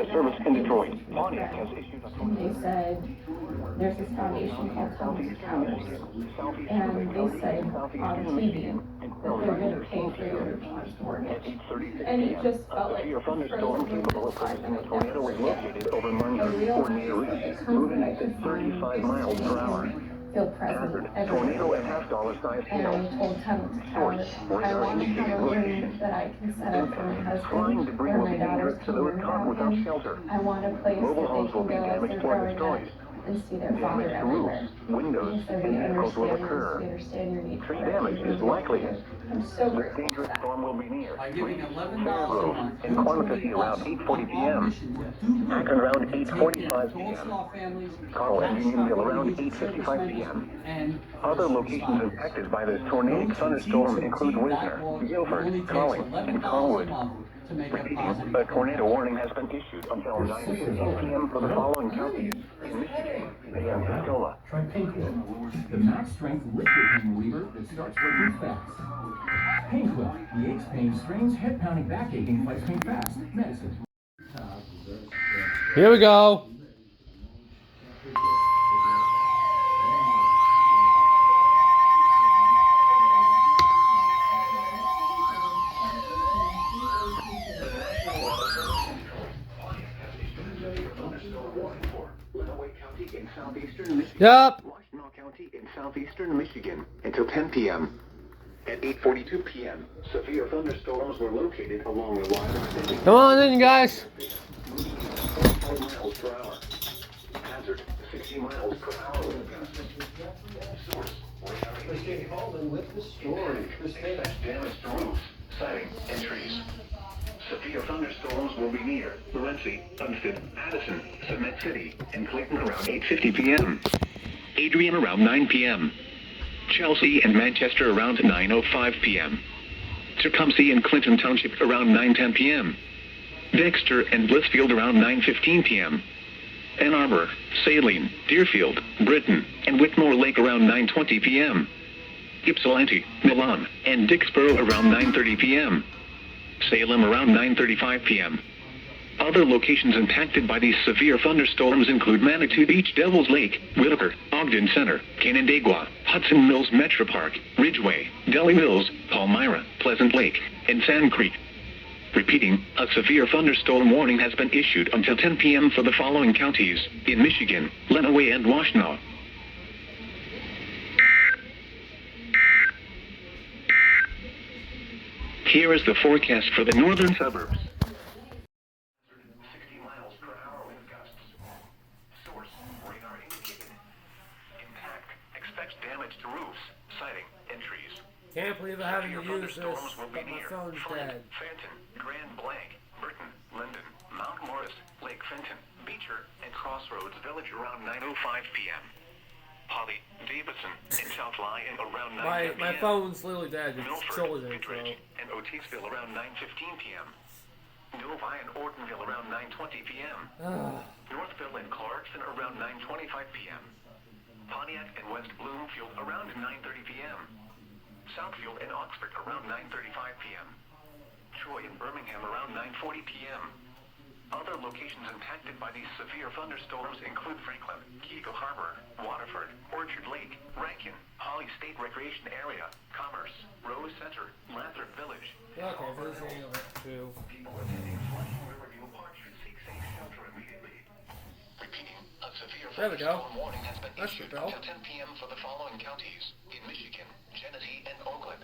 Express service in Detroit. Pontiac has issued a They said there's this foundation called Thomas Towers, and they said on TV that they're going to pay for your mortgage. And it just felt like severe the thunderstorm frozen capable of time producing that a I've tornado never is forget. located over I Muncie or near realized that Reese, the comfort moving I at could find 35 is miles to per make hour. him feel present Hazard, everywhere. tornado and half-dollar-sized And hail. I told Thomas Source, Towers, I radar want to have indicated a room location. that I can set up for my Impact, flying husband, debris where will my be daughters dangerous to can those learn caught about without him. shelter. I want a place Mobile that they homes will can be go as damaged they're or growing up destroyed. and see their father Damage to roofs, everywhere. windows, He said, and we vehicles will understand this, occur. we understand your need for Tree it. damage is likely. I'm so This grateful for dangerous that. storm will be near. By giving $11 Grove a month in Quantico City around 8:40 p.m. Akron around 8:45 p.m. Carl and Unionville around 8:55 p.m. And Other locations impacted by this tornadic thunderstorm include Wisner, Guilford, Colling, and Colwood. Repeating, a tornado warning has been issued until 9:15 p.m. for the following counties in Michigan and Pensacola. Try Painquil, the max-strength liquid pain reliever that starts working fast. Painquil, the aches, pain, strains, head-pounding, back-aching, fights pain fast. Medicine. Here we go. Yep. Washtenaw County in southeastern Michigan until 10 p.m. At 8:42 p.m., severe thunderstorms were located along the line. Come on in, guys. 45 miles per hour. Hazard, 60 miles per hour. Source, Mr. Coleman with the story. expect damage to roofs, siding, and trees. Severe thunderstorms will be near Morenci, Huntsted, Addison, Cement City, and Clayton around 8:50 p.m. Adrian around 9 p.m. Chelsea and Manchester around 9:05 p.m. Tecumseh and Clinton Township around 9:10 p.m. Dexter and Blissfield around 9:15 p.m. Ann Arbor, Saline, Deerfield, Britton, and Whitmore Lake around 9:20 p.m. Ypsilanti, Milan, and Dixboro around 9:30 p.m. Salem around 9:35 p.m. Other locations impacted by these severe thunderstorms include Manitou Beach, Devil's Lake, Whitaker, Ogden Center, Canandaigua, Hudson Mills Metro Park, Ridgeway, Delhi Mills, Palmyra, Pleasant Lake, and Sand Creek. Repeating, a severe thunderstorm warning has been issued until 10 p.m. for the following counties in Michigan, Lenawee and Washtenaw. Here is the forecast for the northern suburbs. 60 miles per hour wind gusts. Source, radar indicated. Impact, expects damage to roofs, siding, and trees. Can't believe I'm having to Severe use this, thunderstorms will be but my near phone's Flint, dead. Fenton, Grand Blanc, Burton, Linden, Mount Morris, Lake Fenton, Beecher, and Crossroads Village around 9:05 p.m. Holly, Davidson, and South Lyon around 9:10 p.m. My phone's literally dead. It's Milford, children, Kittredge, so. and Otisville around 9:15 p.m. Novi and Ortonville around 9:20 p.m. Northville and Clarkson around 9:25 p.m. Pontiac and West Bloomfield around 9:30 p.m. Southfield and Oxford around 9:35 p.m. Troy and Birmingham around 9:40 p.m. Other locations impacted by these severe thunderstorms include Franklin, Keego Harbor, Waterford, Orchard Lake, Rankin, Holly State Recreation Area, Commerce, Rose Center, Lathrop Village. Okay, this is too. People attending Flushing Riverview Park should seek safe shelter immediately. Repeating, a severe There we go. thunderstorm warning has been That's issued the bell. until 10 p.m. for the following counties in Michigan, Genesee, and Oakland.